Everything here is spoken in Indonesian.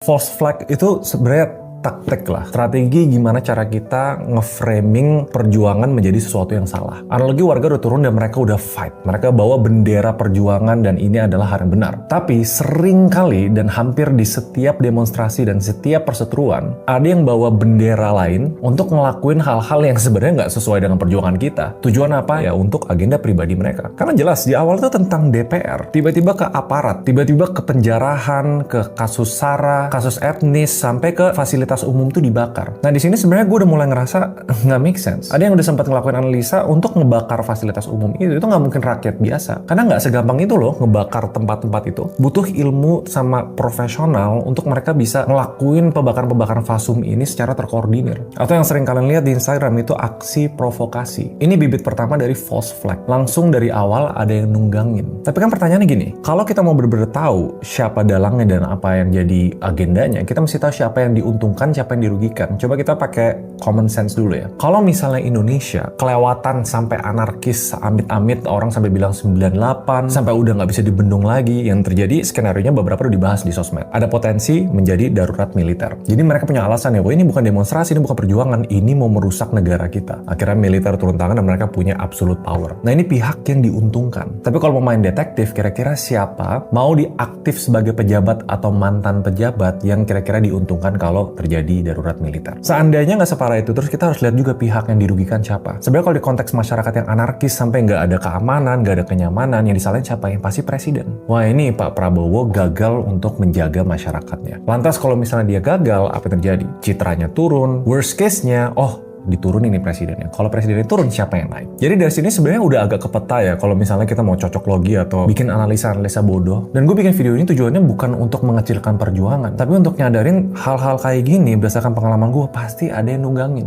False flag itu sebenarnya taktik lah, strategi gimana cara kita nge-framing perjuangan menjadi sesuatu yang salah. Analogi warga udah turun dan mereka udah fight, mereka bawa bendera perjuangan dan ini adalah hal yang benar. Tapi sering kali dan hampir di setiap demonstrasi dan setiap perseteruan, ada yang bawa bendera lain untuk ngelakuin hal-hal yang sebenarnya nggak sesuai dengan perjuangan kita. Tujuan apa? Ya untuk agenda pribadi mereka. Karena jelas di awal itu tentang DPR, tiba-tiba ke aparat, tiba-tiba ke penjarahan, ke kasus SARA, kasus etnis, sampai ke fasilitas umum tuh dibakar. Nah di sini sebenarnya gue udah mulai ngerasa nggak make sense. Ada yang udah sempat ngelakuin analisa untuk ngebakar fasilitas umum itu nggak mungkin rakyat biasa. Karena nggak segampang itu loh ngebakar tempat-tempat itu. Butuh ilmu sama profesional untuk mereka bisa ngelakuin pembakaran-pembakaran fasum ini secara terkoordinir. Atau yang sering kalian lihat di Instagram itu aksi provokasi. Ini bibit pertama dari false flag. Langsung dari awal ada yang nunggangin. Tapi kan pertanyaannya gini, kalau kita mau bener-bener tahu siapa dalangnya dan apa yang jadi agendanya, kita mesti tahu siapa yang diuntungkan, siapa yang dirugikan. Coba kita pakai common sense dulu ya. Kalau misalnya Indonesia kelewatan sampai anarkis, amit-amit orang sampai bilang 98, sampai udah nggak bisa dibendung lagi, yang terjadi skenario-nya beberapa udah dibahas di sosmed. Ada potensi menjadi darurat militer. Jadi mereka punya alasan ya, wah ini bukan demonstrasi, ini bukan perjuangan, ini mau merusak negara kita. Akhirnya militer turun tangan dan mereka punya absolute power. Nah ini pihak yang diuntungkan. Tapi kalau mau main detektif, kira-kira siapa mau diaktif sebagai pejabat atau mantan pejabat yang kira-kira diuntungkan kalau terjadi darurat militer. Seandainya nggak separah itu, terus kita harus lihat juga pihak yang dirugikan siapa. Sebenarnya kalau di konteks masyarakat yang anarkis sampai nggak ada keamanan, nggak ada kenyamanan, yang disalahin siapa? Yang pasti presiden. Wah ini Pak Prabowo gagal untuk menjaga masyarakatnya. Lantas kalau misalnya dia gagal, apa yang terjadi? Citranya turun, worst case-nya, diturunin nih presidennya. Kalau presidennya turun, siapa yang naik? Jadi dari sini sebenarnya udah agak kepeta ya kalau misalnya kita mau cocok logi atau bikin analisa-analisa bodoh. Dan gue bikin video ini tujuannya bukan untuk mengecilkan perjuangan, tapi untuk nyadarin hal-hal kayak gini berdasarkan pengalaman gue pasti ada yang nunggangin.